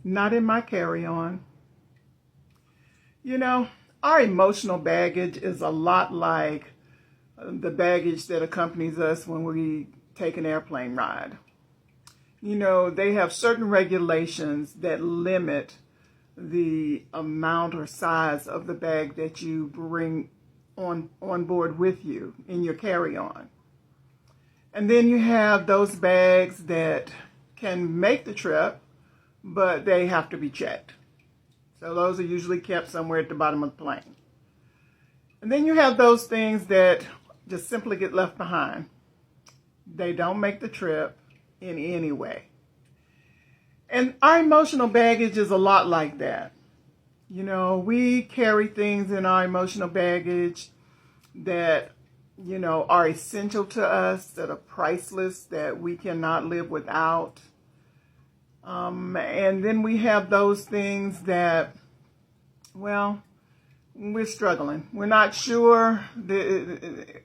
Not in my carry-on. You know, our emotional baggage is a lot like the baggage that accompanies us when we take an airplane ride. You know, they have certain regulations that limit the amount or size of the bag that you bring on board with you in your carry-on. And then you have those bags that can make the trip, but they have to be checked. So those are usually kept somewhere at the bottom of the plane. And then you have those things that just simply get left behind. They don't make the trip in any way. And our emotional baggage is a lot like that. You know, we carry things in our emotional baggage that, you know, are essential to us, that are priceless, that we cannot live without. And then we have those things that, well, we're struggling. We're not sure. They're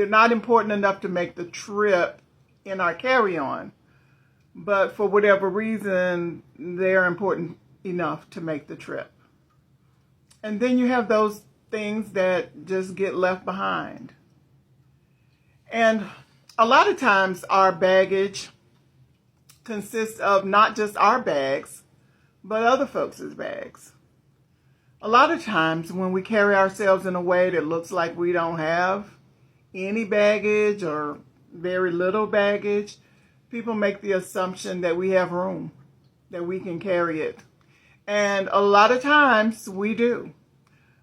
not important enough to make the trip in our carry-on. But for whatever reason, they're important enough to make the trip. And then you have those things that just get left behind. And a lot of times our baggage consists of not just our bags, but other folks' bags. A lot of times when we carry ourselves in a way that looks like we don't have any baggage or very little baggage, people make the assumption that we have room, that we can carry it. And a lot of times we do,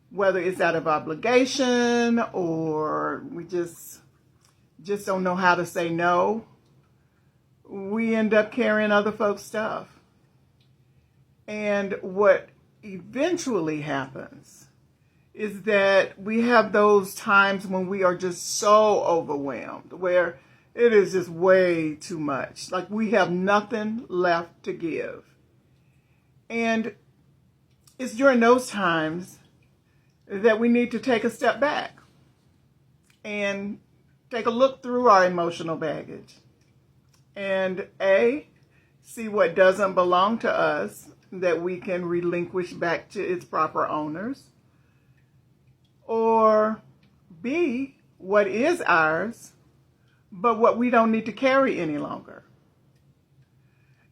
whether it's out of obligation or we just don't know how to say no. We end up carrying other folks' stuff. And what eventually happens is that we have those times when we are just so overwhelmed, where it is just way too much. Like we have nothing left to give. And it's during those times that we need to take a step back and take a look through our emotional baggage and see what doesn't belong to us that we can relinquish back to its proper owners, or B, what is ours, but what we don't need to carry any longer.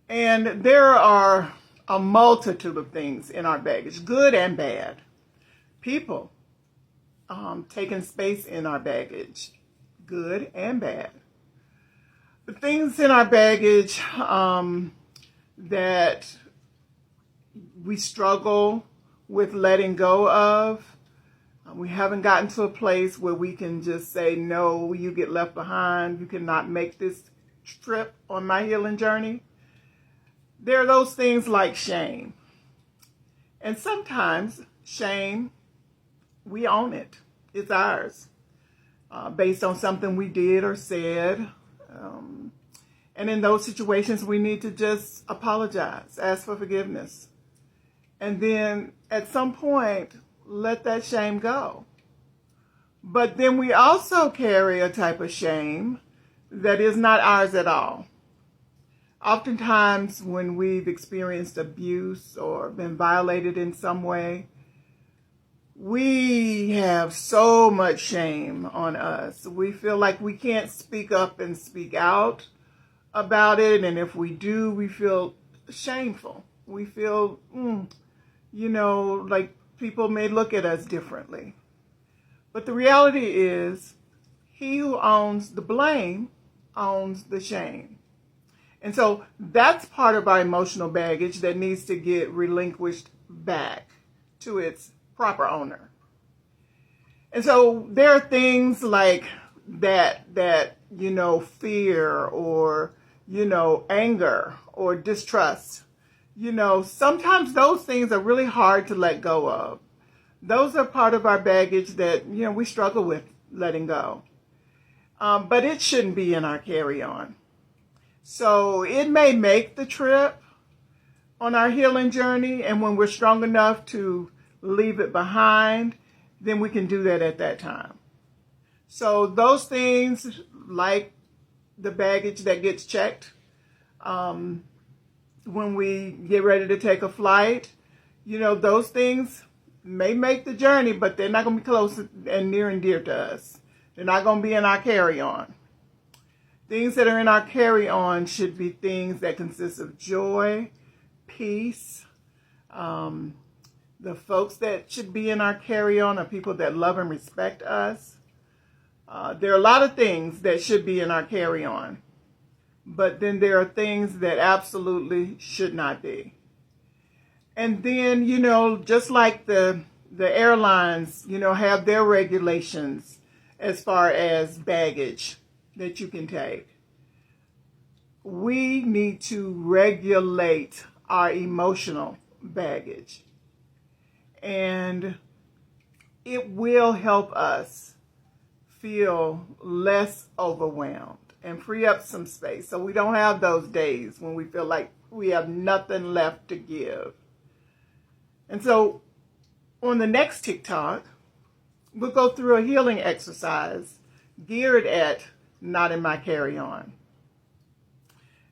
And there are a multitude of things in our baggage, good and bad. People taking space in our baggage, good and bad. The things in our baggage that we struggle with letting go of, we haven't gotten to a place where we can just say, no, you get left behind. You cannot make this trip on my healing journey. There are those things like shame. And sometimes shame, we own it. It's ours. Based on something we did or said. And in those situations, we need to just apologize, ask for forgiveness. And then at some point, let that shame go. But then we also carry a type of shame that is not ours at all. Oftentimes when we've experienced abuse or been violated in some way, we have so much shame on us. We feel like we can't speak up and speak out about it. And if we do, we feel shameful. We feel, like people may look at us differently. But the reality is, he who owns the blame owns the shame. And so that's part of our emotional baggage that needs to get relinquished back to its proper owner. And so there are things like that, fear or, anger or distrust. Sometimes those things are really hard to let go of. Those are part of our baggage that, we struggle with letting go. But it shouldn't be in our carry-on. So it may make the trip on our healing journey, and when we're strong enough to leave it behind, then we can do that at that time. So those things, like the baggage that gets checked, when we get ready to take a flight. You know, those things may make the journey, but they're not going to be close and near and dear to us. They're not going to be in our carry-on. Things that are in our carry-on should be things that consist of joy, peace. The folks that should be in our carry-on are people that love and respect us. There are a lot of things that should be in our carry-on, but then there are things that absolutely should not be. And then, you know, just like the airlines, you know, have their regulations as far as baggage that you can take, we need to regulate our emotional baggage. And it will help us feel less overwhelmed and free up some space so we don't have those days when we feel like we have nothing left to give. And so on the next TikTok, we'll go through a healing exercise geared at not in my carry-on.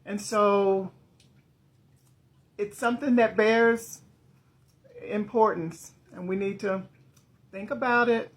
And so it's something that bears importance, and we need to think about it,